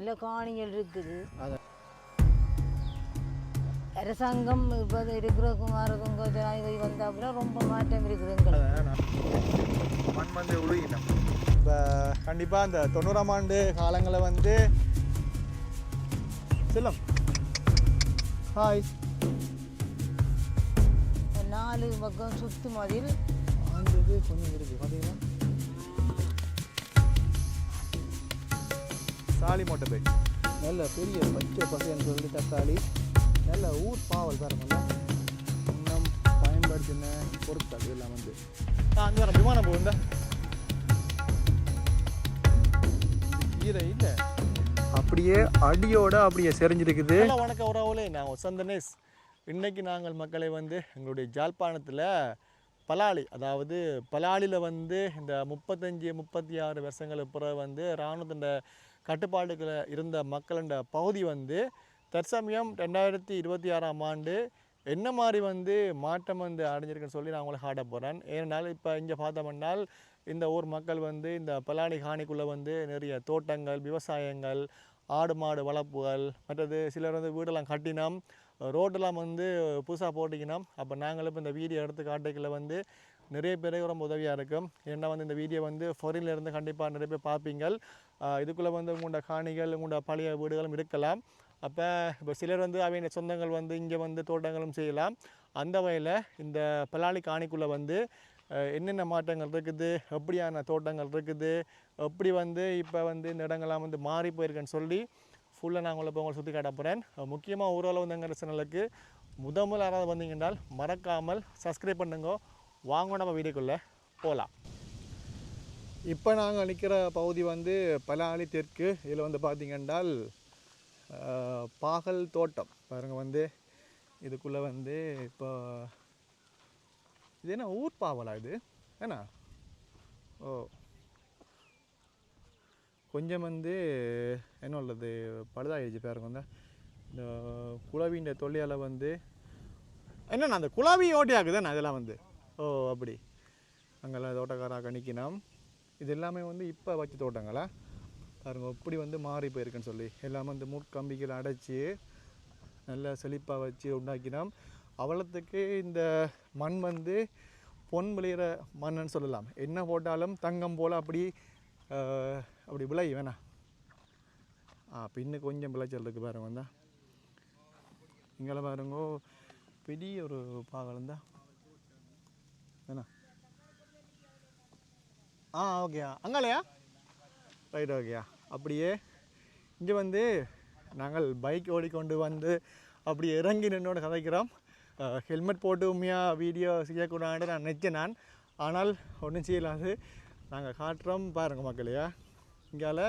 நல்ல காணிகள் இருக்குது. அரசாங்கம் இப்போ இருக்கிற குமாரதுங்க ஜனாதிபதி வந்த அப்புறம் ரொம்ப மாற்றம் இருக்குது எங்களுக்கு. மண் வந்து உருகினோம். இப்போ கண்டிப்பாக அந்த 90ஆம் ஆண்டு காலங்களில் வந்து செல்லம் ஹாய் 4 பக்கம் சுத்து மதில் ஆண்டது கொஞ்சம் இருக்குது பார்த்தீங்கன்னா. சாலி மோட்டை பைக் நல்ல பெரிய பச்சை பசைன்னு சொல்லி தக்காளி நல்ல ஊர் பாவல் பாருங்கள்ல இன்னும் பயன்படுத்தின பொருட்கள் எல்லாம் வந்து அங்கே வர விமானம் போகுந்தா ஈரை இல்லை அப்படியே அடியோட அப்படியே செறிஞ்சிருக்குது. வணக்கம் உறவுகளே, நான் வசந்தனேஷ். இன்றைக்கி நாங்கள் மக்களை வந்து எங்களுடைய ஜாழ்ப்பாணத்தில் பலாலி, அதாவது பலாலியில் வந்து இந்த 35-36 வருஷங்களுக்கு பிறகு வந்து இராணுவத்தின் கட்டுப்பாடுகளை இருந்த மக்களின் பகுதி வந்து தற்சமயம் 2026ஆம் ஆண்டு என்ன மாதிரி வந்து மாற்றம் வந்து அடைஞ்சிருக்குன்னு சொல்லி நான் உங்களை காட்ட போகிறேன். ஏன்னால் இப்போ இங்கே பார்த்தோம்னால் இந்த ஊர் மக்கள் வந்து இந்த பலாலி காணிக்குள்ளே வந்து நிறைய தோட்டங்கள், விவசாயங்கள், ஆடு மாடு வளர்ப்புகள், மற்றது சிலர் வந்து வீடெல்லாம் கட்டினோம், ரோட்டெல்லாம் வந்து புதுசாக போட்டிக்கணும். அப்போ நாங்களும் இப்போ இந்த வீடியோ எடுத்து காட்டைக்குள்ள வந்து நிறைய பேருக்கு ரொம்ப உதவியாக இருக்கும். ஏன்னா வந்து இந்த வீடியோ வந்து ஃபாரின்லேருந்து கண்டிப்பாக நிறைய பேர் பார்ப்பீங்கள். இதுக்குள்ளே வந்து உங்களோட காணிகள், உங்களோட பழைய வீடுகளும் இருக்கலாம். அப்போ இப்போ சிலர் வந்து அவங்க சொந்தங்கள் வந்து இங்கே வந்து தோட்டங்களும் செய்யலாம். அந்த வகையில் இந்த பலாலி காணிக்குள்ளே வந்து என்னென்ன மாற்றங்கள் இருக்குது, எப்படியான தோட்டங்கள் இருக்குது, எப்படி வந்து இப்போ வந்து இந்த இடங்கள்லாம் வந்து மாறி போயிருக்குன்னு சொல்லி ஃபுல்லாக நான் உங்களை சுற்றி காட்ட போகிறேன். முக்கியமாக ஊரில் வந்தங்கிற சேனலுக்கு முதல் யாராவது வந்தீங்கன்னால் மறக்காமல் சப்ஸ்கிரைப் பண்ணுங்க. வாங்க நம்ம வீடியோக்குள்ளே போகலாம். இப்போ நாங்கள் நிற்கிற பகுதி வந்து பலாலி தெற்கு. இதில் வந்து பார்த்திங்கன்றால் பாகல் தோட்டம் பாருங்கள். வந்து இதுக்குள்ளே வந்து இப்போ இது என்ன ஊர் பாவலா இது ஏன்னா ஓ கொஞ்சம் வந்து என்ன உள்ளது பழுதாகிடுச்சு பாருங்க. வந்து இந்த குழவின்ற தொல்லையால் வந்து என்னண்ணா அந்த குழாவி ஓட்டி ஆகுதுண்ணா இதெல்லாம் வந்து ஓ அப்படி அங்கெல்லாம் தோட்டக்காராக நிற்கணும். இது எல்லாமே வந்து இப்போ வச்ச தோட்டங்களா பாருங்க எப்படி வந்து மாறி போயிருக்குன்னு சொல்லி எல்லாமே வந்து மூக்கம்பிகள் அடைச்சி நல்லா செழிப்பாக வச்சு உண்டாக்கினோம். அவ்வளோத்துக்கு இந்த மண் வந்து பொன் விளையிற மண்ணுன்னு சொல்லலாம். என்ன போட்டாலும் தங்கம் போல் அப்படி அப்படி விளை வேணா பின்னு கொஞ்சம் விளைச்சல் இருக்குது பாருங்க. வந்தா இங்கே பாருங்கோ பெரிய ஒரு பாகலந்தா வேணா ஓகேயா அங்காலையா ரைட் ஓகேயா. அப்படியே இங்கே வந்து நாங்கள் பைக் ஓடிக்கொண்டு வந்து அப்படி இறங்கி நின்னோட கதைக்கிறோம். ஹெல்மெட் போட்டு உண்மையாக வீடியோ செய்யக்கூடாது நான் நினச்சேன். ஆனால் ஒன்றும் செய்யலாது. நாங்கள் காட்டுறோம் பாருங்கள் மக்களையா. இங்கால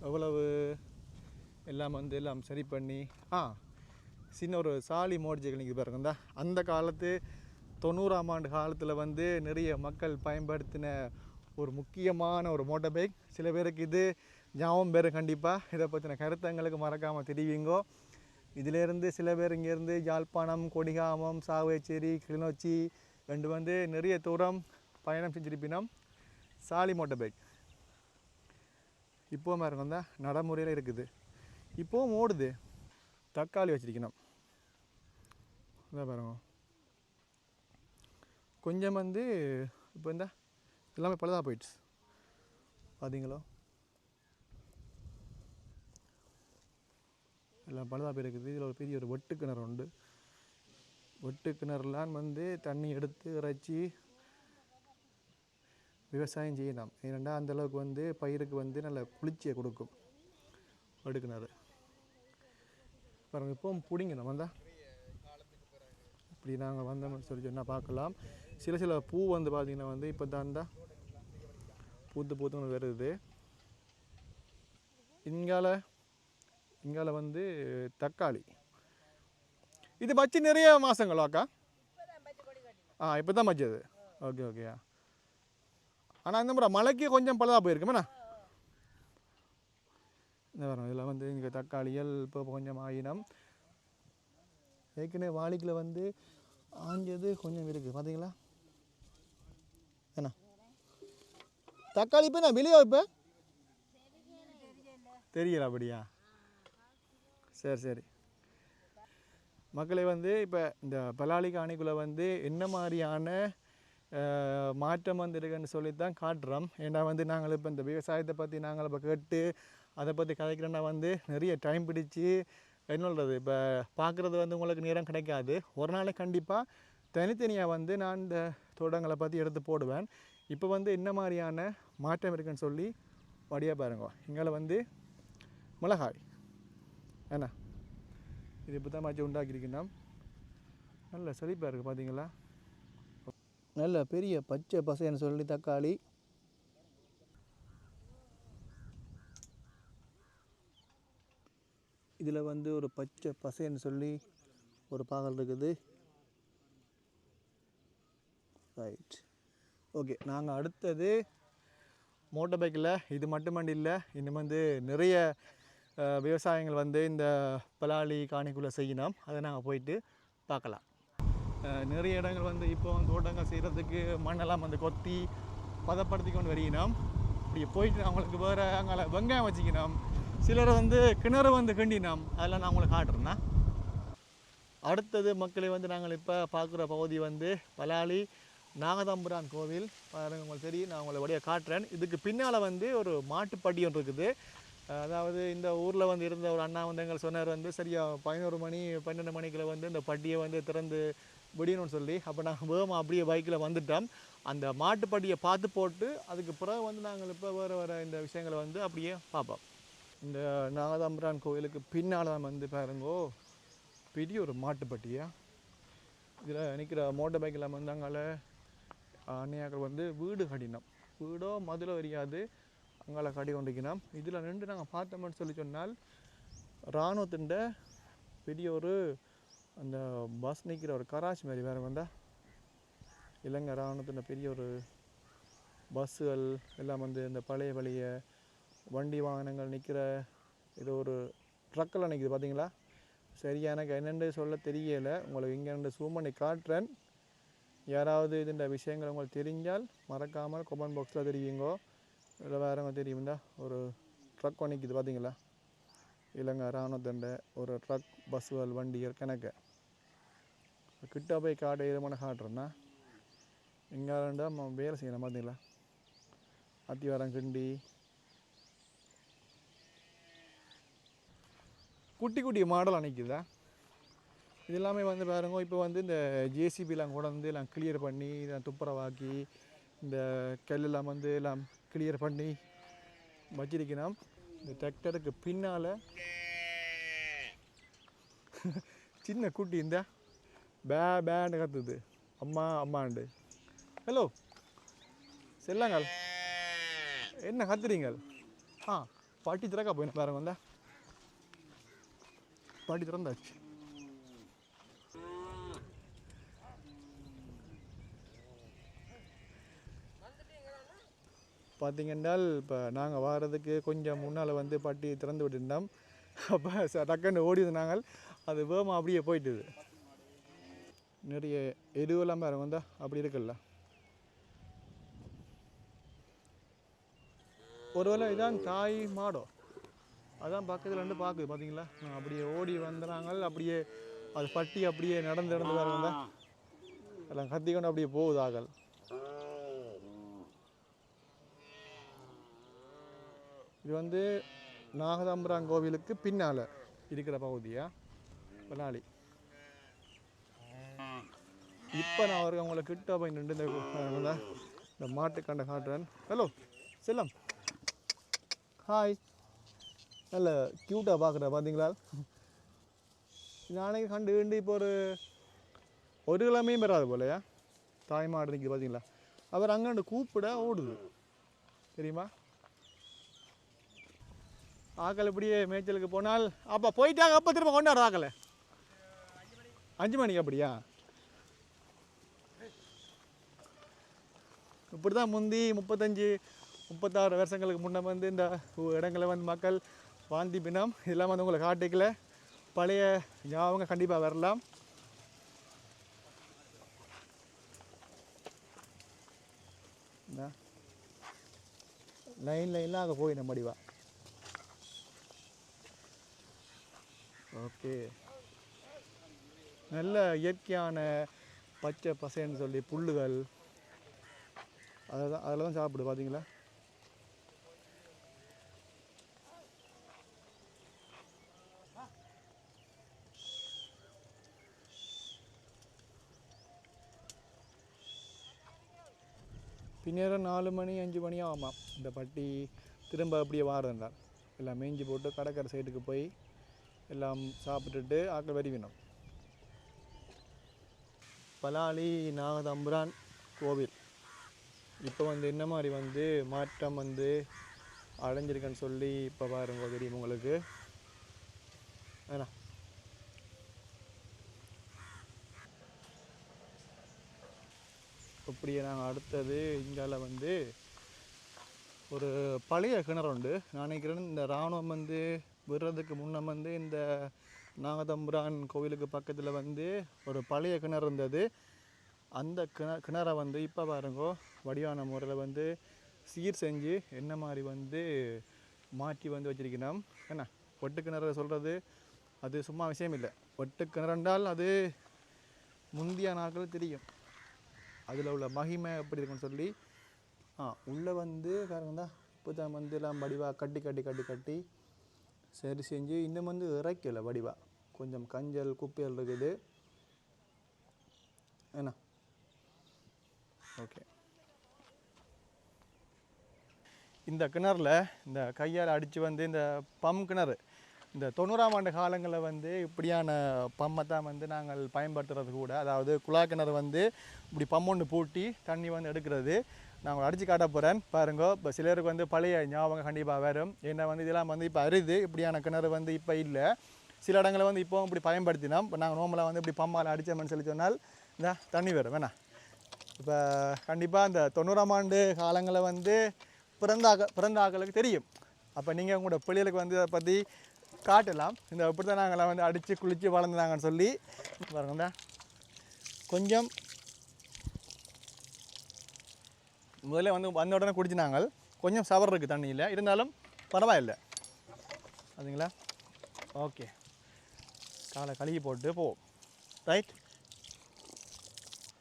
எவ்வளவு எல்லாம் வந்து எல்லாம் சரி பண்ணி சின்ன ஒரு சாலி மோட்டர் சைக்கிள் பாருங்க. அந்த காலத்து 90ஆம் ஆண்டு காலத்தில் வந்து நிறைய மக்கள் பயன்படுத்தின ஒரு முக்கியமான ஒரு மோட்டர் பைக். சில பேருக்கு இது ஞாபகம் பேர் கண்டிப்பாக இதை பற்றின கருத்தங்களுக்கு மறக்காமல் தெரிவிங்கோ. இதிலேருந்து சில பேர் இங்கேருந்து யாழ்ப்பாணம், கொடிகாமம், சாவகச்சேரி, கிளிநொச்சி ரெண்டு வந்து நிறைய தூரம் பயணம் செஞ்சிருப்பினோம். சாலி மோட்டர் பைக் இப்போவும் பாருங்க நடைமுறையில் இருக்குது. இப்போவும் ஓடுது. தக்காளி வச்சிருக்கணும். இதான் பாருங்க கொஞ்சம் வந்து இப்போ இந்த எல்லாமே பழுதாக போயிடுச்சு பார்த்தீங்களோ. எல்லாம் பழுதாக போயிருக்குது. இதில் ஒரு பெரிய ஒரு வெட்டு கிணறு உண்டு. வெட்டு கிணறுலாம் வந்து தண்ணி எடுத்து இறைச்சி விவசாயம் செய்யலாம். ஏனெண்டா அந்தளவுக்கு வந்து பயிருக்கு வந்து நல்ல குளிர்ச்சியை கொடுக்கும் வெட்டு கிணறு பாருங்கள். இப்போவும் பிடிங்கணும் வந்தால் இப்படி நாங்கள் வந்தோம்னு சொல்லி சொன்னால் பார்க்கலாம். சில பூ வந்து பார்த்திங்கன்னா வந்து இப்போ தான் பூத்து வருது. இங்கால வந்து தக்காளி இது வச்சு நிறைய மாதங்களாக்கா இப்போ தான் வச்சது. ஓகே ஆனால் இந்த முறை மழைக்கு கொஞ்சம் பழுதாக போயிருக்குமேண்ணா. இந்த வரும் இதில் வந்து இங்கே தக்காளிகள் இப்போ கொஞ்சம் ஆயினம். ஏற்கனவே வாளிக்கில் வந்து ஆஞ்சது கொஞ்சம் இருக்குது பார்த்தீங்களா. ஏண்ணா தக்காளி இப்போ நான் வெளியே வைப்பேன் தெரியல அப்படியா சரி சரி மக்களை வந்து இப்போ இந்த பலாலி காணிக்குள்ளே வந்து என்ன மாதிரியான மாற்றம் வந்து இருக்குன்னு சொல்லித்தான் காட்டுறோம். ஏன்னா வந்து நாங்கள் இப்போ இந்த விவசாயத்தை பற்றி நாங்கள் இப்போ கேட்டு அதை பற்றி கதைக்கிறோன்னா வந்து நிறைய டைம் பிடிச்சி என்ன சொல்கிறது இப்போ பார்க்குறது வந்து உங்களுக்கு நேரம் கிடைக்காது. ஒரு நாளைக்கு கண்டிப்பாக தனித்தனியாக வந்து நான் இந்த தோட்டங்களை பற்றி எடுத்து போடுவேன். இப்போ வந்து என்ன மாதிரியான மாற்றம் இருக்குன்னு சொல்லி வடியாக பாருங்க. இங்கே வந்து மிளகாய் என்ன இது இப்போ தான் மாற்றி உண்டாக்கியிருக்கணும். நல்ல செழிப்பாக இருக்குது பார்த்தீங்களா. நல்ல பெரிய பச்சை பசைன்னு சொல்லி தக்காளி இதில் வந்து ஒரு பச்சை பசைன்னு சொல்லி ஒரு பாகல் இருக்குது. ரைட் ஓகே நாங்கள் அடுத்தது மோட்டர் பைக்கில் இது மட்டுமண்டி இல்லை இன்னும் வந்து நிறைய விவசாயங்கள் வந்து இந்த பலாலி காணிக்குள்ளே செய்யணும். அதை நாங்கள் போயிட்டு பார்க்கலாம். நிறைய இடங்கள் வந்து இப்போ தோட்டங்கள் செய்கிறதுக்கு மண்ணெல்லாம் வந்து கொத்தி பதப்படுத்தி கொண்டு வருகினோம். இப்படி போயிட்டு அவங்களுக்கு வேறு அங்கே வெங்காயம் வச்சுக்கணும். சிலர் வந்து கிணறு வந்து கிண்டினோம். அதெல்லாம் நான் உங்களுக்கு காட்டுறேன்னா. அடுத்தது மக்களை வந்து நாங்கள் இப்போ பார்க்குற பகுதி வந்து பலாலி நாகதம்புரான் கோவில் பாருங்க உங்களுக்கு தெரியும். நான் உங்களை வழியாக காட்டுறேன். இதுக்கு பின்னால் வந்து ஒரு மாட்டுப்பட்டி ஒன்று இருக்குது. அதாவது இந்த ஊரில் வந்து இருந்த ஒரு அண்ணா வந்து எங்கள் சொன்னார் வந்து சரியாக 11 மணி 12 மணிக்குள்ள வந்து இந்த பட்டியை வந்து திறந்து விடணும்னு சொல்லி. அப்போ நாங்கள் வேகமாக அப்படியே பைக்கில் வந்துட்டோம். அந்த மாட்டுப்பட்டியை பார்த்து போட்டு அதுக்கு பிறகு வந்து நாங்கள் இப்போ வேறு இந்த விஷயங்களை வந்து அப்படியே பார்ப்போம். இந்த நாகதம்புரான் கோவிலுக்கு பின்னால் வந்து பாருங்கோ பெரிய ஒரு மாட்டுப்பட்டியா. இதில் நிற்கிற மோட்டர் பைக்கில் வந்து அங்கே அன்னையாக்கள் வந்து வீடு கட்டினோம். வீடோ மதுளோ தெரியாது அங்கே கட்டி கொண்டிருக்கணும். இதில் நின்று நாங்கள் பார்த்தோம்னு சொல்லி சொன்னால் இராணுவத்தின் பெரிய ஒரு அந்த பஸ் நிற்கிற ஒரு கராச்சி மாதிரி வேறு வந்தால் இலங்கை இராணுவத்தின் பெரிய ஒரு பஸ்ஸுகள் எல்லாம் வந்து இந்த பழைய வண்டி வாகனங்கள் நிற்கிற ஏதோ ஒரு ட்ரக்கில் நிற்கிது பார்த்தீங்களா. சரியா எனக்கு என்னென்று சொல்ல தெரியலை. உங்களுக்கு இங்கே ஜூம் பண்ணி காட்டுறேன். யாராவது இதுன்ற விஷயங்கள் உங்களுக்கு தெரிஞ்சால் மறக்காமல் கமெண்ட் பாக்ஸில் தெரியுங்கோ. இல்லை வேறவங்க தெரியும்டா ஒரு ட்ரக் நிற்கிது பார்த்தீங்களா. இலங்கை இராணுவத்தின் ஒரு ட்ரக் பஸ்ஸுகள் வண்டிகள் கணக்கு கிட்ட போய் காட்ட எதுமான காட்டுறேன்னா இங்கே நம்ம வேலை செய்யணும் பார்த்தீங்களா. அத்திவாரம் கிண்டி குட்டி குட்டி மாடல் அணைக்குதா. இது எல்லாமே வந்து பாருங்க இப்போ வந்து இந்த ஜேசிபிலாம் கூட வந்து எல்லாம் கிளியர் பண்ணி இதெல்லாம் துப்புரவாக்கி இந்த கல்லெல்லாம் வந்து எல்லாம் கிளியர் பண்ணி வச்சிருக்கணும். இந்த டிராக்டருக்கு பின்னால் சின்ன குட்டி இந்த பேண்டு கத்துது அம்மா அம்மாண்டு. ஹலோ செல்லாங்கள் என்ன கத்துறீங்கள்? பாட்டி திறக்கா போயின பாருங்க வந்தா பாட்டி திறந்தாச்சு. பார்த்தீங்கன்னால் இப்போ நாங்கள் வாரதுக்கு கொஞ்சம் முன்னால் வந்து பட்டி திறந்து விட்டுருந்தோம். அப்போ டக்குன்னு ஓடி நாங்கள் அது வேகமாக அப்படியே போயிட்டுது. நிறைய எதுவெல்லாம் பாருங்க வந்தா அப்படி இருக்குல்ல. ஒருவேளை இதான் தாய் மாடோ அதான் பக்கத்தில் ரெண்டு பார்க்குது பார்த்தீங்களா. அப்படியே ஓடி வந்துடுறாங்க. அப்படியே அது பட்டி அப்படியே நடந்து பாருங்க வந்தா எல்லாம் கத்திக்கொண்டு அப்படியே போகுது ஆகல். இது வந்து நாகதம்புரான் கோவிலுக்கு பின்னால் இருக்கிற பகுதியா பலாலி. இப்போ நான் அவருக்கு அவங்கள கிட்ட போய் நின்று இந்த மாட்டுக்கண்டை காட்டுறேன். ஹலோ செல்லம் ஹாய். நல்ல க்யூட்டாக பார்க்குற பார்த்தீங்களா. நாளைக்கு கண்டு இப்போ ஒரு கிழமையும் பெறாது போலையா. தாய் மாடு நிற்கிது பார்த்தீங்களா. அவர் அங்கே கூப்பிட ஓடுது தெரியுமா. ஆக்கள் இப்படியே மேய்ச்சலுக்கு போனால் அப்போ போயிட்டாங்க. அப்போ திரும்ப கொண்டாடுற ஆக்களை 5 மணிக்கு அப்படியா. இப்படி தான் முந்தி 35-36 வருஷங்களுக்கு முன்னே வந்து இந்த இடங்களை வந்து மக்கள் வாழ்ந்தி பின்னம் இதெல்லாம் வந்து உங்களை காட்டிக்கல பழைய ஞாபகம் கண்டிப்பாக வரலாம். லைனில் அங்கே போய் நம்ம முடிவா. ஓகே, நல்ல இயற்கையான பச்சை பசைன்னு சொல்லி புல்லுகள் அதில் தான் சாப்பிடு பார்த்தீங்களா. பின்னேரம் 4 மணி 5 மணி ஆமாம் இந்த பட்டி திரும்ப அப்படியே வாரதுன்றான். எல்லாம் மேய்ஞ்சி போட்டு கடற்கரை சைடுக்கு போய் எல்லாம் சாப்பிட்டுட்டு ஆக்கள் வருவினோம். பலாலி நாகதம்புரான் கோவில் இப்போ வந்து என்ன மாதிரி வந்து மாற்றம் வந்து அடைஞ்சிருக்குன்னு சொல்லி இப்போ பாருங்க தெரியும் உங்களுக்கு. ஏன்னா இப்படியே நாங்கள் அடுத்தது இங்கால வந்து ஒரு பழைய கிணறு உண்டு. நான் நினைக்கிறேன் இந்த இராணுவம் வந்து விடுறதுக்கு முன்னே வந்து இந்த நாகதம்புரான் கோவிலுக்கு பக்கத்தில் வந்து ஒரு பழைய கிணறு இருந்தது. அந்த கிணறை வந்து இப்போ பாருங்கோ வடிவான முறையில் வந்து சீர் செஞ்சு என்ன மாதிரி வந்து மாற்றி வந்து வச்சிருக்கணும். என்ன ஒட்டு கிணறு சொல்கிறது அது சும்மா விஷயம் இல்லை. ஒட்டு கிணறுண்டால் அது முந்திய நாட்கள் தெரியும் அதில் உள்ள மகிமை எப்படி இருக்குன்னு சொல்லி. உள்ளே வந்து பாருங்கண்ணா இப்போ தான் வந்து எல்லாம் வடிவாக கட்டி கட்டி கட்டி கட்டி சரி செஞ்சு இன்னும் வந்து இறக்கலை வடிவாக. கொஞ்சம் கஞ்சல் குப்பைகள் இருக்குது. என்ன ஓகே, இந்த கிணறுல இந்த கையால் அடித்து வந்து இந்த பம் கிணறு இந்த 90ஆம் ஆண்டு காலங்களில் வந்து இப்படியான பம்மை தான் வந்து நாங்கள் பயன்படுத்துறது கூட. அதாவது குழா கிணறு வந்து இப்படி பம் ஒன்று பூட்டி தண்ணி வந்து எடுக்கிறது. நான் அடித்து காட்ட போகிறேன் பாருங்க. இப்போ சிலருக்கு வந்து பழைய ஞாபகம் கண்டிப்பாக வரும். ஏன்னா வந்து இதெல்லாம் வந்து இப்போ அரிது. இப்படியான கிணறு வந்து இப்போ இல்லை. சில இடங்களில் வந்து இப்போ இப்படி பயன்படுத்தினோம். இப்போ நாங்கள் நோம்பலாக வந்து இப்படி பம்மால் அடித்தோம்னு சொல்லி சொன்னால் இந்த தண்ணி வரும். வேணா இப்போ கண்டிப்பாக இந்த 90ஆம் ஆண்டு காலங்களில் வந்து பிறந்த ஆக்களுக்கு தெரியும். அப்போ நீங்கள் உங்களோட பிள்ளைகளுக்கு வந்து அதை பற்றி காட்டலாம். இந்த இப்படி தான் நாங்கள்லாம் வந்து அடித்து குளித்து வளர்ந்துனாங்கன்னு சொல்லி பாருங்கண்ணா. கொஞ்சம் முதல்ல வந்து வந்த உடனே குடிச்சினாங்க. கொஞ்சம் சவர் இருக்குது தண்ணியில், இருந்தாலும் பரவாயில்லை அதுங்களா. ஓகே, காலை கழுகி போட்டு போவோம். ரைட்,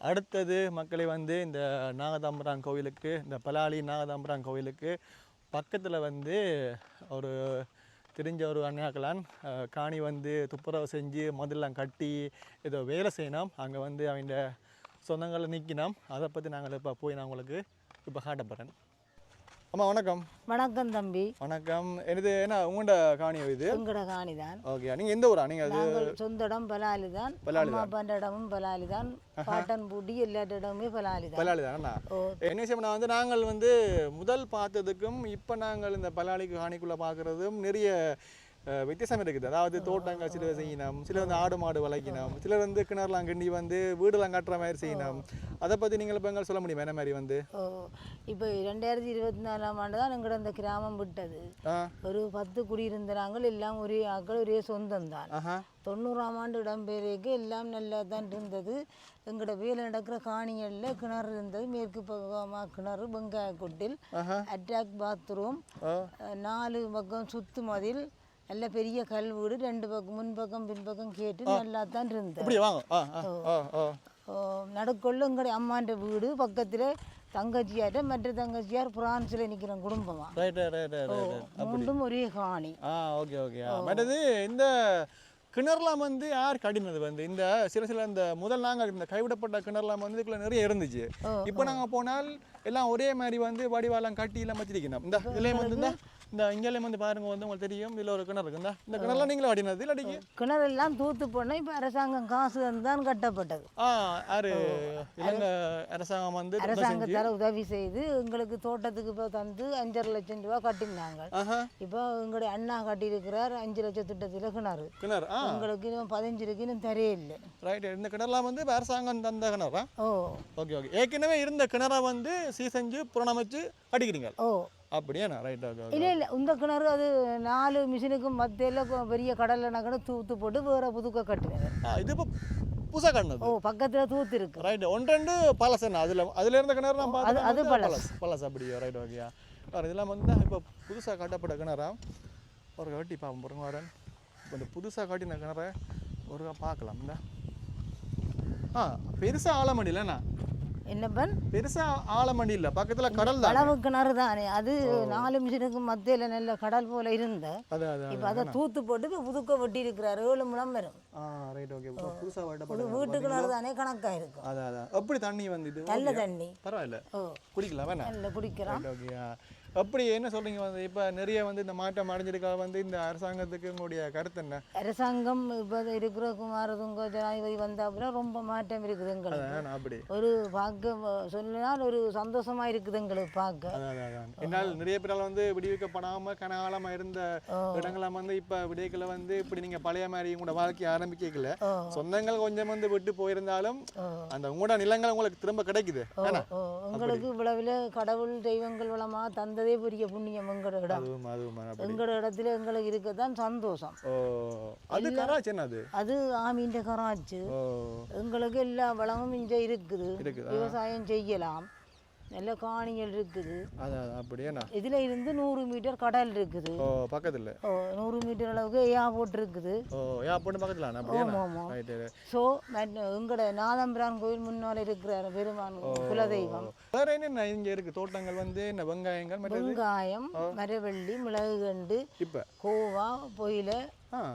அடுத்தது மக்களை வந்து இந்த நாகதம்புரான் கோவிலுக்கு, இந்த பலாலி நாகதம்புரான் கோவிலுக்கு பக்கத்தில் வந்து ஒரு தெரிஞ்ச ஒரு அண்ணாக்களான் காணி வந்து துப்புரவு செஞ்சு முதல்லாம் கட்டி ஏதோ வேலை செய்யணும். அங்கே வந்து அவங்க சொந்தங்களை நிற்கணும். அதை பற்றி நாங்கள் இப்போ போய் நான் உங்களுக்கு இப்போ காட்ட போகிறேன். அம்மா வணக்கம். வணக்கம் தம்பி. வணக்கம். இது என்ன உங்களோட காணியோ? இது உங்களோட காணி தான். ஓகே, நீங்கள் எந்த ஊரா? நீங்கள் அது சொந்த இடம் பலாலி தான். அம்மா அப்பாண்ட இடமும் பலாலி தான். பாட்டன் பூட்டி எல்லா இடமுமே பலாலி தான். பலாலி தான். என்ன விஷயம் வந்து நாங்கள் வந்து முதல் பார்த்ததுக்கும் இப்போ நாங்கள் இந்த பலாலிக்கு காணிக்குள்ளே பார்க்குறதும் நிறைய வித்தியாசம் இருக்குது. அதாவது தோட்டங்கள் சிலர் செய்யணும், சிலர் வந்து ஆடு மாடு வளர்க்கணும், சிலர் வந்து கிணறுலாம் கிண்டி வந்து வீடுலாம் கட்டுற மாதிரி செய்யணும். அதை பற்றி நீங்கள் இப்போ எங்களை சொல்ல முடியுமா? என்ன மாதிரி வந்து இப்போ 2024ஆம் ஆண்டு தான் எங்களோட இந்த கிராமம் விட்டது. ஒரு 10 குடியிருந்தாங்க. எல்லாம் ஒரே ஆக்கள், ஒரே சொந்தம் தான். 90ஆம் ஆண்டு இடம்பெயர்க்கு எல்லாம் நல்லா தான் இருந்தது. எங்களோட வேலை நடக்கிற காணிகளில் கிணறு இருந்தது. மேற்கு பக்கமாக கிணறு, வெங்காய கொட்டில், அட்டாக் பாத்ரூம், 4 பக்கம் சுத்து மதில், நல்ல பெரிய கல் வீடு, 2 பக்கம் முன்பக்கம் பின்பக்கம் கேட்டு நல்லா தான் இருந்தது. நடுக்கொள்ள எங்களுடைய அம்மாண்ட வீடு பக்கத்தில் தங்கச்சியார்ட்ட, மற்ற தங்கச்சியார் பிரான்ஸில் நிற்கிற குடும்பமா. மூன்றும் ஒரே காணி. Okay okay. மற்றது இந்த கிணறுலாம் வந்து யார் கடினது வந்து இந்த சில இந்த முதல் நாங்கள் இந்த கைவிடப்பட்ட கிணறுலாம் வந்து இதுக்குள்ள நிறைய இருந்துச்சு. இப்போ நாங்கள் போனால் எல்லாம் ஒரே மாதிரி வந்து வடிவாலாம் கட்டி எல்லாம் வச்சிருக்கணும். இந்த இதுலேயும் வந்து இந்த இங்கேயும் வந்து பாருங்க வந்து உங்களுக்கு தெரியும், இதில் ஒரு கிணறு இருக்குந்தா. இந்த கிணறுலாம் நீங்களும் அடினது இல்லை? அடிக்க கிணறெல்லாம் தூத்து போனால் இப்போ அரசாங்கம் காசு தான் கட்டப்பட்டது. யாரு இலங்கை அரசாங்கம் வந்து அரசாங்கத்தால் உதவி செய்து எங்களுக்கு தோட்டத்துக்கு இப்போ தந்து 5.5 லட்சம் ரூபா கட்டினாங்க. இப்போ எங்களுடைய அண்ணா கட்டியிருக்கிறார் 5 லட்சம் திட்டத்தில் கிணறு. உங்களுக்கு இன்னும் 15 இருக்கு, இன்னும் தெரியல. ரைட், இந்த கிணறுலாம் வந்து அரசாங்கம் தந்த கிணறா? Okay okay. ஏற்கனவே இருந்த கிணறை வந்து சீசஞ்சு புறணமைச்சு அடிக்கிறீங்க? அப்படியே ரைட். இல்லை இல்லை, இந்த கிணறு அது 4 மிஷினுக்கும் மத்தியில் பெரிய கடலில் நகர தூத்து போட்டு வேற புதுக்க கட்டினது. இது இப்போ புதுசாக கட்டினது. பக்கத்தில் தூத்து இருக்கு. ரைட், 1-2 பழசு. அதில் இருந்த கிணறு நான் பார்த்தேன், அது பழசு அப்படியா? ரைட் ஓகேயா. வேறு இதெல்லாம் வந்து இப்போ புதுசாக காட்டப்பட்ட கிணறா ஒரு வெட்டி பார்ப்போம் பாருங்க வரேன். இப்போ இந்த புதுசாக காட்டின கிணற ஒரு பார்க்கலாம் இந்த பெருசாக ஆழமடி இல்லைண்ணா என்னப்பன் பெருசா ஆழமடி இல்லை பக்கத்தில் கடல் தான் அளவு கிணறு தானே அது 4 நிமிஷத்துக்கு மத்தியில் நல்ல கடல் போல இருந்த இப்போ அதை தூத்து போட்டு இப்போ புதுக்க வெட்டி இருக்கிறாரு 7 முழம் வரும். ரைட் ஓகே புதுசாக இது வீட்டு கிணறு தானே கணக்காக இருக்கும். அதான் எப்படி தண்ணி வந்து நல்ல தண்ணி பரவாயில்ல குடிக்கலாம் வேணா நல்ல குடிக்கலாம். ஓகே அப்படி என்ன சொல்றீங்க வந்து இப்போ நிறைய வந்து இந்த மாற்றம் அடைஞ்சிருக்கா வந்து இந்த அரசாங்கத்துக்கு உங்களுடைய கருத்து என்ன? அரசாங்கம் இப்போ இருக்கிற குமாரதுங்க ஜனாதிபதி வந்த அப்புறம் ரொம்ப மாற்றம் இருக்குது எங்களுக்கு. அப்படி ஒரு பார்க்க சொன்னால் ஒரு சந்தோஷமா இருக்குது எங்களுக்கு பார்க்க. என்னால் நிறைய பேரால் வந்து விடுவிக்கப்படாம கனகாலமா இருந்த இடங்களாம் வந்து இப்ப விடைகளை வந்து இப்படி நீங்க பழைய மாதிரி உங்களோட வாழ்க்கையை ஆரம்பிக்கல சொந்தங்கள் கொஞ்சம் வந்து விட்டு போயிருந்தாலும் அந்த உங்களோட நிலங்கள் உங்களுக்கு திரும்ப கிடைக்குது. உங்களுக்கு விளைவில் கடவுள் தெய்வங்கள் வளமா தந்ததே பெரிய புண்ணியம். எங்களோட இடம் எங்களோட இடத்துல எங்களுக்கு இருக்கதான் சந்தோஷம். அது ஆமீண்ட கராச்சு எங்களுக்கு எல்லா வளமும் இங்க இருக்குது. விவசாயம் செய்யலாம், நல்ல காணிகள் இருக்குது. இதுல இருந்து 100 மீட்டர் கடல் இருக்குது பக்கத்துல. 100 மீட்டர் அளவுக்கு ஏர்போர்ட் இருக்குது. ஸோ எங்களோட நாதம்பிரான் கோயில் முன்னால இருக்கிற பெருமான் குலதெய்வம். வேற என்ன இங்க இருக்கு தோட்டங்கள் வந்து என்ன வெங்காயம் மரவள்ளி மிளகு கண்டு கோவா பொயில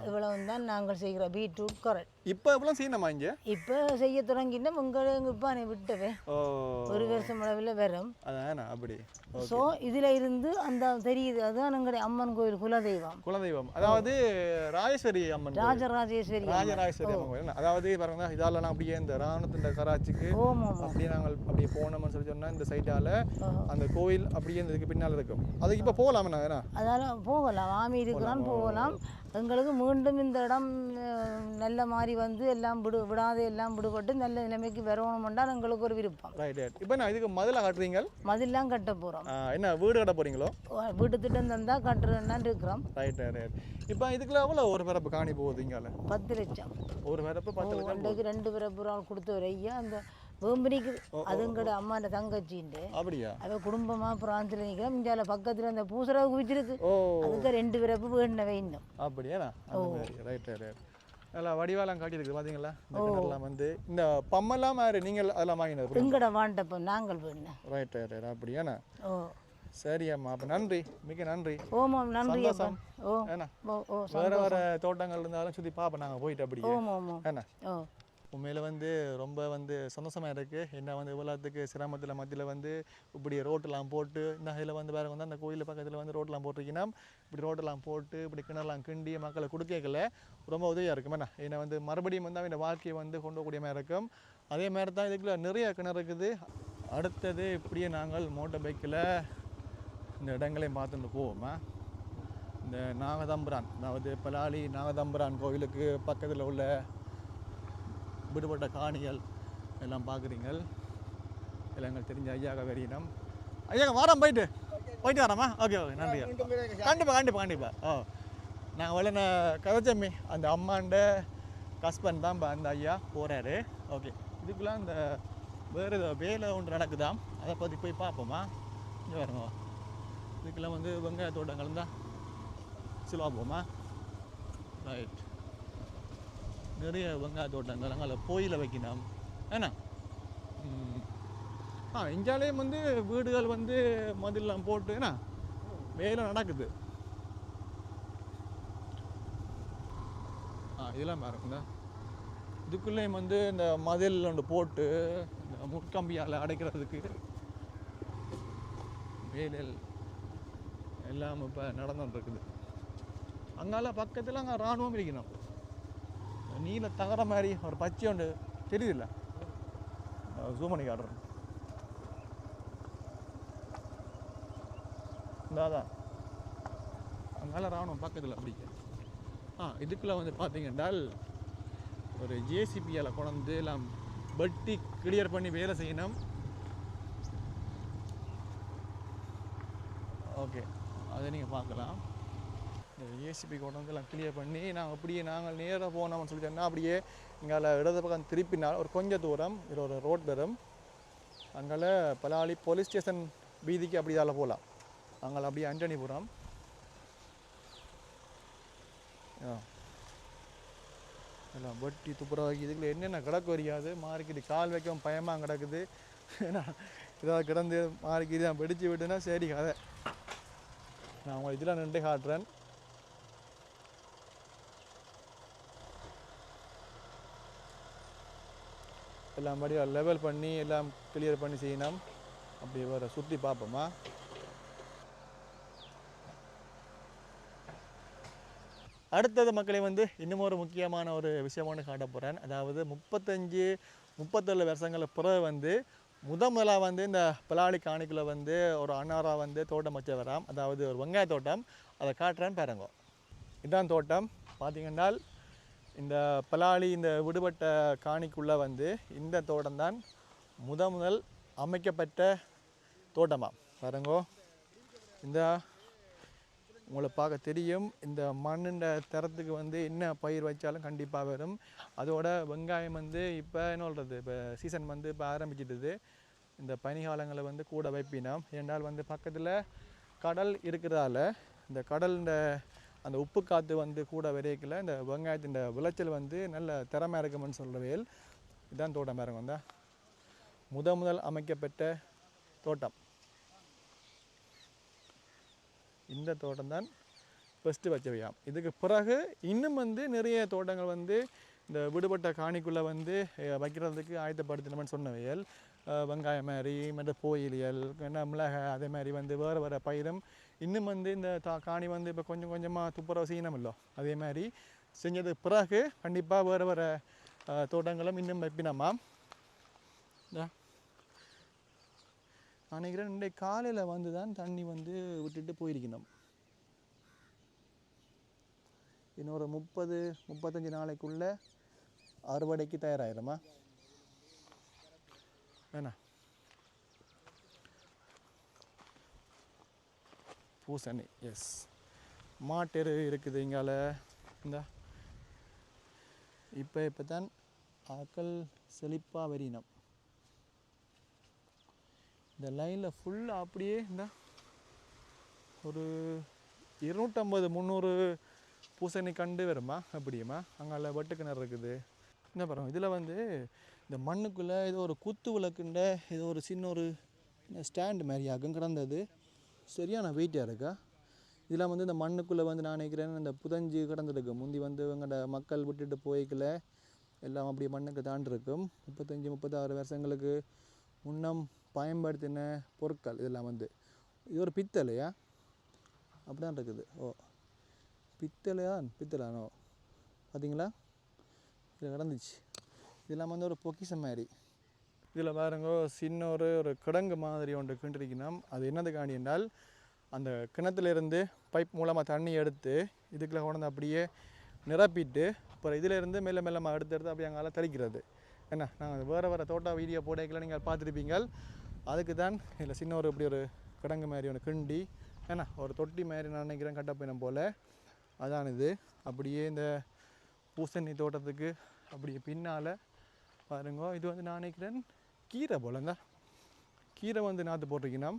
இவ்வளவு தான் நாங்கள் செய்கிற பீட்ரூட் கரட். இப்போ எவ்வளோ செய்யணுமா இங்கே? இப்போ செய்ய தொடங்கினா உங்களுக்கு இப்போ விட்டவே 1 வருஷம் அளவில் வரும். அதான் அப்படி. ஸோ இதில் இருந்து அந்த தெரியுது அதுதான் எங்களுடைய அம்மன் கோயில் குலதெய்வம். அதாவது ராஜேஸ்வரி அம்மன், ராஜராஜேஸ்வரி அம்மன் கோயில். அதாவது பாருங்க இதெல்லாம் அப்படியே இந்த ராணுவத்தின் கராச்சிக்கு அப்படியே நாங்கள் அப்படியே போனோம்னு சொல்லி சொன்னால் இந்த சைட்டால அந்த கோயில் அப்படியே இதுக்கு பின்னால் இருக்கும். அதுக்கு இப்போ போகலாம். அதெல்லாம் போகலாம், ஆமி இருக்கிறான் போகலாம். எங்களுக்கு மீண்டும் இந்த இடம் நல்ல மாதிரி வந்து எல்லாம் விடாத எல்லாம் விடுபட்டு நல்ல நிலைமைக்கு வரணும்ன்றால் எங்களுக்கு ஒரு விருப்பம். இப்போ நான் இதுக்கு மதிலாக கட்டுறீங்க? மதிலாம் கட்ட போகிறோம். என்ன வீடு கட்ட போறீங்களோ? வீட்டு திட்டம் தந்தால் கட்டுறேன்னு இருக்கிறோம். இப்போ இதுக்குள்ள எவ்வளோ ஒரு பிறப்பு காணி போகுது? இங்கே 10 லட்சம் ஒரு பிறப்பு. 10 லட்சம் 2 பிறப்பு ஆள் கொடுத்த ஒரு ஐயா அந்த வேம்பனிக்கு அதுங்கட அம்மாண்ட தங்கச்சின்ட்டு அப்படியா அவ குடும்பமா பிரான்ஸ்ல நிக்கிறோம். இந்தியால பக்கத்துல அந்த பூசரவு குவிச்சிருக்கு, அதுக்கு 2 பிறப்பு வேண்டவே இன்னும். அப்படியா? ரைட். எல்லாம் வடிவாலாம் காட்டியிருக்கு பாத்தீங்களா? இந்த கிணறுலாம் வந்து இந்த பம்மெல்லாம் மாதிரி நீங்கள் அதெல்லாம் வாங்கினது எங்கட வாண்டப்ப நாங்கள் வேணும். ரைட். அப்படியாண்ணா? சரி அம்மா, அப்போ நன்றி, மிக நன்றி. ஓமாம், நன்றி. வேற தோட்டங்கள் இருந்தாலும் சுற்றி பார்ப்போம் நாங்கள் போயிட்டு அப்படியே. என்ன உண்மையில் வந்து ரொம்ப வந்து சந்தோஷமாக இருக்குது. என்ன வந்து இவ்வளோத்துக்கு சிரமத்தில் மத்தியில் வந்து இப்படி ரோட்டெல்லாம் போட்டு இந்த இதில் வந்து வேறு வந்து அந்த கோயில் பக்கத்தில் வந்து ரோட்டெலாம் போட்டிருக்கீங்கன்னா இப்படி ரோட்டெல்லாம் போட்டு இப்படி கிணறுலாம் கிண்டி மக்களை கொடுக்கல ரொம்ப உதவியாக இருக்கும். என்ன ஏன்னா வந்து மறுபடியும் வந்து அவன் வாழ்க்கையை வந்து கொண்டு கூடிய மாதிரி இருக்கும். அதே மாதிரி தான் இதுக்குள்ள நிறைய கிணறு இருக்குது. அடுத்தது இப்படியே நாங்கள் மோட்டர் பைக்கில் இந்த இடங்களையும் பார்த்துட்டு போவோமா. இந்த நாகதம்பிரான், அதாவது பலாலி நாகதம்பிரான் கோவிலுக்கு பக்கத்தில் உள்ள விடுபட்ட காணிகள் எல்லாம் பார்க்குறீங்க. எல்லாம் எங்களுக்கு தெரிஞ்ச ஐயாக வெறியினம். ஐயா வாரம் போயிட்டு வராமா? ஓகே நன்றி. கண்டிப்பாக. நாங்கள் வளர்ன கதைச்சம்மி அந்த அம்மாண்ட ஹஸ்பண்ட் தான் அந்த ஐயா போகிறாரு. ஓகே, இதுக்குள்ளே அந்த வேறு ஏதோ வேலை ஒன்று நடக்குதாம், அதை பற்றி போய் பார்ப்போமா. இங்கே வரங்க, இதுக்கெல்லாம் வந்து வெங்காய தோட்டங்கள் தான் சிலவா போமா. ரைட், நிறைய வெங்காய தோட்டங்கள் அங்கே போயில வைக்கணும். ஏன்னா இஞ்சாலேயும் வந்து வீடுகள் வந்து மதிலெலாம் போட்டு ஏன்னா வேலை நடக்குது. இதெல்லாம் பாருங்க, இதுக்குள்ளேயும் வந்து இந்த மதில் ஒன்று போட்டு இந்த முட்கம்பியால் அடைக்கிறதுக்கு வேலைகள் எல்லாம் இப்போ நடந்துட்டுருக்குது. அங்கால பக்கத்தில் அங்கே இராணுவம் இருக்கணும். நீல தகர மாதிரி ஒரு பச்சை ஒன்று தெரியுதில்ல, ஜூம் பண்ணி காட்டுறேன். இந்தாதான் அங்கால ராணுவம் பக்கத்தில் அப்படிங்க. இதுக்குள்ளே வந்து பார்த்தீங்கன்றால் ஒரு ஜேசிபியால் கொண்டு எல்லாம் வெட்டி கிளியர் பண்ணி வேலை செய்யணும். ஓகே, அதை நீங்கள் பார்க்கலாம். இந்த ஏசிபி கொண்டு வந்து எல்லாம் கிளியர் பண்ணி நாங்கள் நேராக போனோம்னு சொல்லி சொன்னால் அப்படியே இங்கே இடது பக்கம் திருப்பினால் ஒரு கொஞ்சம் தூரம் இது ஒரு ரோட் வரும். அங்கே பலாலி போலீஸ் ஸ்டேஷன் வீதிக்கு அப்படி இதால் போகலாம். அங்கே அப்படியே ஆண்டனிபுரம். எல்லாம் வெட்டி துப்புரவாக்கி இதுக்குள்ள என்னென்ன கிடக்கு வரியாது மாறிக்கிட்டு கால் வைக்கவும் பயமாக கிடக்குது. ஏன்னா இதாக கிடந்து மாறிக்கிட்டு தான் வெடிச்சு விட்டுனா சரி கதை. நான் உங்களை இதில் நின்று காட்டுறேன். எல்லாம் படி லெவல் பண்ணி எல்லாம் கிளியர் பண்ணி செய்யணும். அப்படி வேறு சுற்றி பார்ப்போமா. அடுத்தது மக்களை இன்னும் ஒரு முக்கியமான ஒரு விஷயமான காட்ட போகிறேன். அதாவது 35-37 வருஷங்களுக்கு பிறகு முதலாக இந்த பலாளி காணிக்குள்ளே ஒரு அண்ணாரா தோட்டம் வச்ச வராம். அதாவது ஒரு வெங்காய தோட்டம். அதை காட்டுறேன் பாருங்க. இதுதான் தோட்டம். பார்த்தீங்கன்னா இந்த பலாளி இந்த விடுபட்ட காணிக்குள்ளே இந்த தோட்டம் தான் முதல் அமைக்கப்பட்ட தோட்டமாக பாருங்கோ. இந்த உங்களை பார்க்க தெரியும். இந்த மண்ணுண்ட தரத்துக்கு என்ன பயிர் வச்சாலும் கண்டிப்பாக வரும். அதோட வெங்காயம் இப்போ என்ன சொல்கிறது, இப்போ சீசன் இப்போ ஆரம்பிச்சிட்டுது. இந்த பனிகாலங்களை கூட வைப்பினோம். ஏன்னால் பக்கத்தில் கடல் இருக்கிறதால இந்த கடல் அந்த உப்பு காற்று கூட விரைக்கல இந்த வெங்காயத்தின் விளைச்சல் நல்ல திறமை இருக்குமென்னு சொல்கிறவையில் இதுதான் தோட்டம் பாருங்க. முதல் அமைக்கப்பட்ட தோட்டம் இந்த தோட்டம் தான் ஃபஸ்ட்டு வச்சவையாம். இதுக்கு பிறகு இன்னும் நிறைய தோட்டங்கள் இந்த விடுபட்ட காணிக்குள்ளே வைக்கிறதுக்கு ஆயத்தப்படுத்தணும்னு சொன்னவையல். வெங்காயம் மாதிரி மற்ற கோயிலியல் என்ன மிளகாய் அதே மாதிரி வேறு வேறு பயிரும் இன்னும் இந்த காணி இப்போ கொஞ்சம் கொஞ்சமாக துப்புரவு செய்யணுமில்லோ அதே மாதிரி செஞ்சது பிறகு கண்டிப்பாக வேறு வேறு தோட்டங்களும் இன்னும் வைப்பினோமா. நினைக்கிறேன் இன்றைக்கு காலையில் தான் தண்ணி விட்டுட்டு போயிருக்கணும். இன்னொரு 30-35 நாளைக்குள்ளே அறுவடைக்கு தயாராகிடுமா வேணா. பூசணி எஸ் மாட்டெரு இருக்குது இங்கால. இந்த இப்போ தான் ஆக்கள் செழிப்பாக வரினம். இந்த லைனில் ஃபுல்லாக அப்படியே இந்த ஒரு 250-300 பூசணி கண்டு வருமா அப்படியுமா. அங்கே வெட்டு கிணறு இருக்குது. என்ன பாருங்க இதில் இந்த மண்ணுக்குள்ளே ஏதோ ஒரு குத்து விளக்குண்ட ஏதோ ஒரு சின்ன ஒரு ஸ்டாண்டு மாதிரி ஆகும் கிடந்தது. சரியான வெயிட்டாக இருக்கா. இதெல்லாம் இந்த மண்ணுக்குள்ளே நான் நினைக்கிறேன் இந்த புதஞ்சு கிடந்துருக்கு. முந்தி இவங்கள்ட மக்கள் விட்டுட்டு போய்க்கல எல்லாம் அப்படியே மண்ணுக்கு தாண்டிருக்கும். 35-36 வருஷங்களுக்கு முன்னம் பயன்படுத்தின பொருட்கள் இதெல்லாம் இது ஒரு பித்தளையா அப்படிதான் இருக்குது. ஓ பித்தளையானோ பார்த்தீங்களா இதில் கிடந்துச்சு. இதெல்லாம் ஒரு பொக்கிஷம் மாதிரி. இதில் பாருங்க சின்ன ஒரு கிடங்கு மாதிரி ஒன்று கிண்டிருக்கணும். அது என்னதுக்காண்டி என்றால் அந்த கிணத்துலேருந்து பைப் மூலமாக தண்ணி எடுத்து இதுக்குள்ளே கொண்டு அப்படியே நிரப்பிட்டு அப்புறம் இதிலேருந்து மெல்ல மெல்லமாக எடுத்து அப்படியே அங்கே தெளிக்கிறது. என்ன நாங்கள் வேறு தோட்டம் வீடியோ போடைகளை நீங்கள் பார்த்துருப்பீங்க. அதுக்கு தான் இதில் சின்ன இப்படி ஒரு கிடங்கு மாதிரி ஒன்று கிண்டி ஏன்னா ஒரு தொட்டி மாதிரி நான் நினைக்கிறேன் கட்டப்பைனம் போல் அதான் இது. அப்படியே இந்த பூசணி தோட்டத்துக்கு அப்படியே பின்னால் பாருங்க. இது நான் நினைக்கிறேன் கீரை போல். இந்த கீரை நாற்று போட்டிருக்கணும்.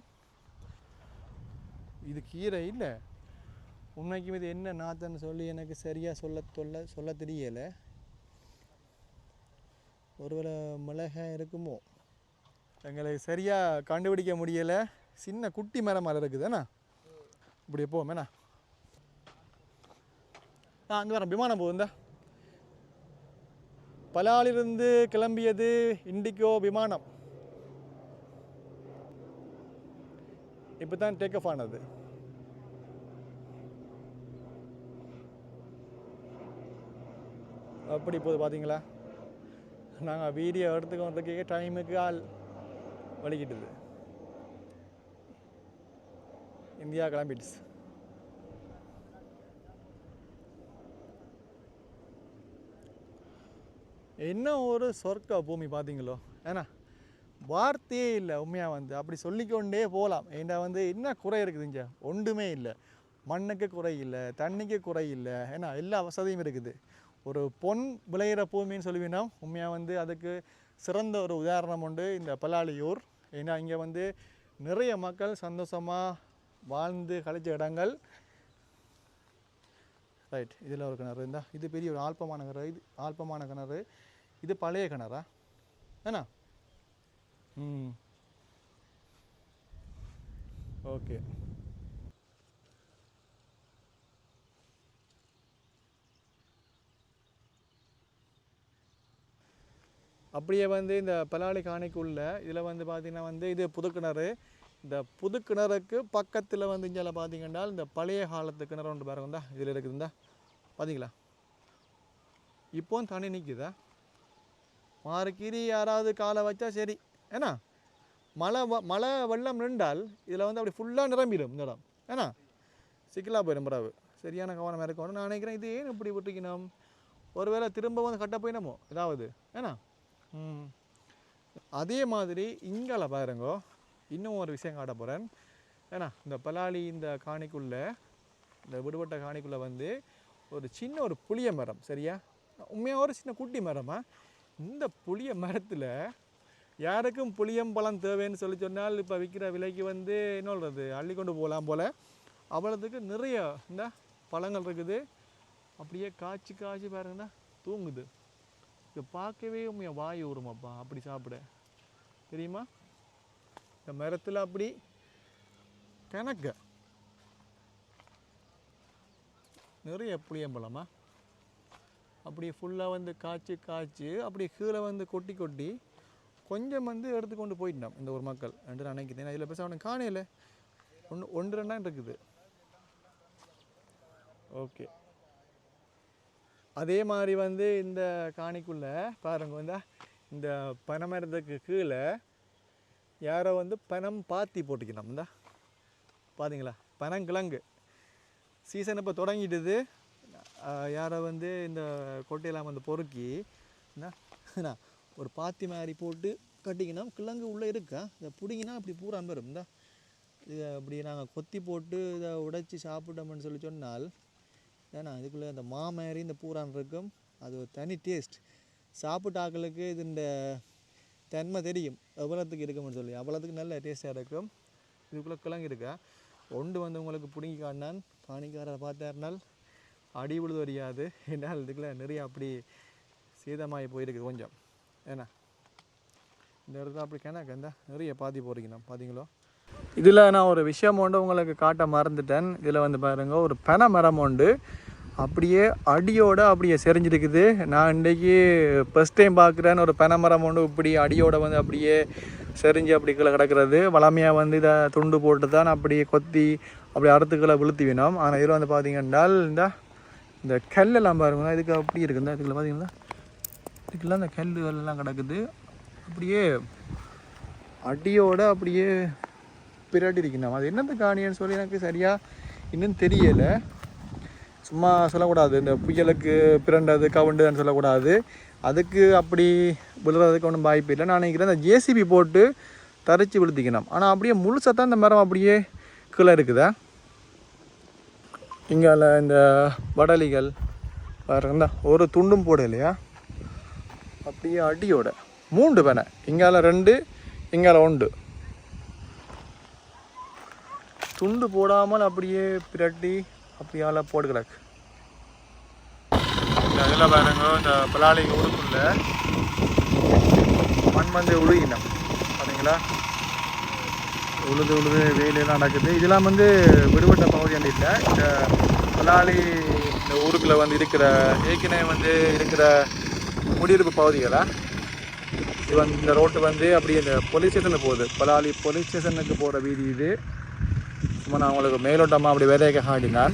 இது கீரை இல்லை உண்மைக்கும். இது என்ன நாற்றுன்னு சொல்லி எனக்கு சரியாக சொல்ல தெரியலை. ஒருவேளை மிளகாய் இருக்குமோ எங்களுக்கு சரியாக கண்டுபிடிக்க முடியலை. சின்ன குட்டி மரம் இருக்குதுண்ணா இப்படி எப்போவுமேண்ணா. அந்த வரேன் விமானம் போகுந்தா பலாலிருந்து கிளம்பியது இண்டிகோ விமானம். இப்போ தான் டேக் ஆஃப் ஆனது. அப்படி போகுது பார்த்தீங்களா. நாங்கள் வீடியோ எடுத்துக்கிறதுக்கே டைமுக்கு ஆள் வலிக்கிட்டுது. இந்தியா கிளம்பிடுச்சு. என்ன ஒரு சொர்க்க பூமி பார்த்தீங்களோ. ஏன்னா வார்த்தையே இல்லை உண்மையாக அப்படி சொல்லிக்கொண்டே போகலாம். ஏண்டா என்ன குறை இருக்குது இங்கே ஒன்றுமே இல்லை. மண்ணுக்கு குறை இல்லை, தண்ணிக்கு குறை இல்லை. ஏன்னா எல்லா வசதியும் இருக்குது. ஒரு பொன் விளையிற பூமின்னு சொல்லுவீங்கன்னா உண்மையாக அதுக்கு சிறந்த ஒரு உதாரணம் உண்டு இந்த பலாலியூர். ஏன்னா இங்கே நிறைய மக்கள் சந்தோஷமாக வாழ்ந்து கழிச்ச இடங்கள். ரைட், இதில் ஒரு கிணறு இருந்தால் இது பெரிய ஒரு ஆல்பமான கிணறு. இது ஆல்பமான கிணறு, இது பழைய கிணறா ஏண்ணா? ஓகே. அப்படியே வந்து இந்த பலாலி காணிக்குள்ள இதில் வந்து பார்த்திங்கன்னா வந்து இது புதுக்கிணறு. இந்த புதுக்கிணறுக்கு பக்கத்தில் வந்து இங்கே பார்த்தீங்கன்னா இந்த பழைய காலத்து கிணறு ஒன்று பாருங்க இதில் இருக்குதுந்தா பார்த்தீங்களா? இப்போ தண்ணி நிற்குதா? மாறுக்கீரி யாராவது காலை வச்சா சரி ஏன்னா மழை வெள்ளம் நின்றால் இதில் வந்து அப்படி ஃபுல்லாக நிரம்பிடும் இந்த இடம் ஏன்னா சிக்கலாக போயிடும் பிறகு. சரியான கவனமாக இருக்கணும். நான் நினைக்கிறேன் இது ஏன் இப்படி விட்டுக்கணும், ஒருவேளை திரும்ப வந்து கட்ட போயினமோ ஏதாவது ஏன்னா. அதே மாதிரி இங்கால பாருங்கோ, இன்னும் ஒரு விஷயம் காட்ட போகிறேன் ஏன்னா. இந்த பலாலி இந்த காணிக்குள்ளே, இந்த விடுபட்ட காணிக்குள்ளே வந்து ஒரு சின்ன ஒரு புளிய மரம், சரியா? உண்மையாக ஒரு சின்ன குட்டி மரமா. இந்த புளிய மரத்தில் யாருக்கும் புளியம்பழம் தேவைன்னு சொல்லி சொன்னால் இப்போ விற்கிற விலைக்கு வந்து என்ன சொல்கிறது அள்ளி கொண்டு போகலாம் போல். அவ்வளோத்துக்கு நிறைய இந்த பழங்கள் இருக்குது. அப்படியே காய்ச்சி காய்ச்சி பாருங்கண்ணா தூங்குது. இதை பார்க்கவே உண்மையாக வாய் ஊறுமாப்பா அப்படி சாப்பிட, தெரியுமா? இந்த மரத்தில் அப்படி கணக்க நிறைய புளியம்பழமா அப்படியே ஃபுல்லாக வந்து காய்ச்சி காய்ச்சி அப்படியே கீழே வந்து கொட்டி கொட்டி கொஞ்சம் வந்து எடுத்துக்கொண்டு போயிட்டோம் இந்த ஒரு மக்கள் என்று நினைக்கிறேன். இதில் பேச அவனுக்கு காணையில் ஒன்று ரெண்டாம் இருக்குது. ஓகே. அதே மாதிரி வந்து இந்த காணிக்குள்ளே பாருங்க வந்து இந்த பனைமரத்துக்கு கீழே யாரோ வந்து பனம் பாத்தி போட்டுக்கணும். இந்த பார்த்தீங்களா பனங்கிழங்கு சீசன் இப்போ தொடங்கிடுது. யாரோ வந்து இந்த கொட்டையெல்லாம் வந்து பொறுக்கி என்ன ஒரு பாத்தி மாதிரி போட்டு கட்டிக்கினா கிழங்கு உள்ளே இருக்கா. இதை பிடிங்கினா அப்படி பூரா வரும். இந்த இதை அப்படி நாங்கள் கொத்தி போட்டு இதை உடைச்சி சாப்பிட்டோம்னு சொல்லி சொன்னால் ஏன்னா இதுக்குள்ளே இந்த மாமாரி இந்த பூரான் இருக்கும். அது ஒரு தனி டேஸ்ட். சாப்பிட்ட ஆக்களுக்கு இது இந்த தன்மை தெரியும் எவ்வளோத்துக்கு இருக்கும்னு சொல்லி. அவ்வளோத்துக்கு நல்ல டேஸ்ட்டாக இருக்கும். இதுக்குள்ளே கிழங்கு இருக்கா ஒன்று வந்து உங்களுக்கு பிடுங்கி காட்டினான் காணிக்காரரை பார்த்தாருனால் அடி விழுது வரியாது. என்னால் இதுக்குள்ளே நிறைய அப்படி சீதமாகி போயிருக்கு கொஞ்சம் ஏன்னா. இந்த இடத்துல அப்படி கிணக்கு இந்த நிறைய பாத்தி போகிறீங்கண்ணா பார்த்தீங்களோ. இதில் நான் ஒரு விஷயம் உண்டு உங்களுக்கு காட்ட மறந்துட்டேன். இதில் வந்து பாருங்க ஒரு பனை மரம் உண்டு அப்படியே அடியோடு அப்படியே செறிஞ்சிருக்குது. நான் இன்றைக்கி ஃபஸ்ட் டைம் பார்க்குறேன் ஒரு பனை மரம் உண்டு இப்படி அடியோடு வந்து அப்படியே செறிஞ்சு அப்படி கீழே கிடக்கிறது. வளமையாக வந்து இதை துண்டு போட்டு தான் அப்படியே கொத்தி அப்படி அறுத்துக்களை விழுத்தி வேணும். ஆனால் இதில் வந்து பார்த்தீங்கன்னா இந்த கல்லெல்லாம் பாருங்க இதுக்கு அப்படி இருக்குதுங்க. இதுக்குள்ள பார்த்தீங்கன்னா இதுக்கெல்லாம் இந்த கல்லுகள்லாம் கிடக்குது அப்படியே அடியோடு அப்படியே பிராட்டி இருக்கணும். அது என்னது காணின்னு சொல்லி எனக்கு சரியாக இன்னும் தெரியலை. சும்மா சொல்லக்கூடாது இந்த புயலுக்கு பிறண்டது கவுண்டுன்னு சொல்லக்கூடாது. அதுக்கு அப்படி விழுறதுக்கு ஒன்றும் வாய்ப்பு இல்லை. நான் நினைக்கிறேன் இந்த ஜேசிபி போட்டு தரிச்சு விழுத்திக்கணும். ஆனால் அப்படியே முழுசாக தான் இந்த மரம் அப்படியே கீழே இருக்குதா. இங்கால இந்த வடலிகள் பாருங்க ஒரு துண்டும் போட இல்லையா அப்படியே அடியோட 3 பனை இங்கால 2 இங்கால 1 துண்டு போடாமல் அப்படியே பிரட்டி அப்படியால போட்டு கிடக்கு. இந்த இதில் பாருங்க இந்த பலாலி ஊருக்குள்ள மண் வந்து உழுகினோம் பார்த்தீங்களா. உழுது வெயிலெல்லாம் நடக்குது. இதெல்லாம் வந்து விடுபட்ட பகுதி இல்லை. இந்த பலாலி இந்த ஊருக்குள்ளே வந்து இருக்கிற ஏற்கனவே வந்து இருக்கிற குடியிருப்பு பகுதிகளா. இது வந்து இந்த ரோட்டு வந்து அப்படியே இந்த போலீஸ் ஸ்டேஷனுக்கு போகுது. பலாலி போலீஸ் ஸ்டேஷனுக்கு போகிற வீதி இது. சும்மா நான் உங்களுக்கு மேலோட்டமாக அப்படி விதைக்க காட்டினான்.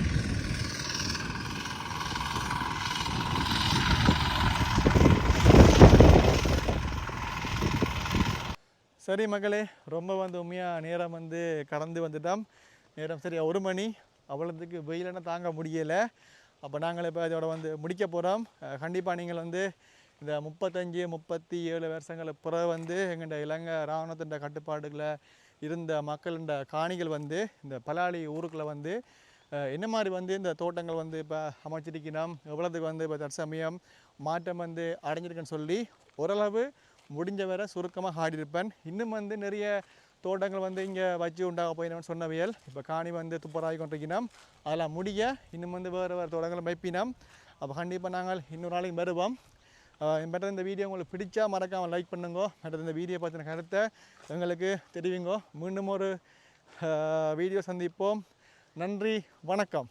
சரி மக்களே, ரொம்ப வந்து உண்மையாக நேரம் வந்து கடந்து வந்துட்டோம். நேரம் சரியா 1 மணி. அவ்வளோத்துக்கு வெயிலென்னா தாங்க முடியலை. அப்போ நாங்கள் இப்போ இதோட வந்து முடிக்க போகிறோம். கண்டிப்பாக நீங்கள் வந்து இந்த 35-37 வருஷங்களுக்கு பிறகு வந்து எங்கள்ட இலங்கை இராணுவத்தின் கட்டுப்பாடுகளை இருந்த மக்களின் காணிகள் வந்து இந்த பலாலி ஊருக்குள்ளே வந்து என்ன மாதிரி வந்து இந்த தோட்டங்கள் வந்து இப்போ அமைச்சிருக்கணும், எவ்வளோத்துக்கு வந்து இப்போ தற்சமயம் மாற்றம் வந்து அடைஞ்சிருக்குன்னு சொல்லி ஓரளவு முடிஞ்ச வரை சுருக்கமாக ஆடியிருப்பேன். இன்னும் வந்து நிறைய தோட்டங்கள் வந்து இங்கே வச்சு உண்டாக போயினோம்னு சொன்னவியல் இப்போ காணி வந்து துப்பராகி கொண்டிருக்கணும் அதெல்லாம் முடிய இன்னும் வந்து வேறு தோட்டங்களை வைப்பினோம் அப்போ கண்டிப்பாக நாங்கள் இன்னொரு நாளைக்கு வருவோம் மற்ற இந்த வீடியோ உங்களுக்கு பிடிச்சா மறக்காமல் லைக் பண்ணுங்க மற்ற இந்த வீடியோ பற்றின கருத்தை எங்களுக்கு தெரிவிங்க மீண்டும் ஒரு வீடியோ சந்திப்போம் நன்றி வணக்கம்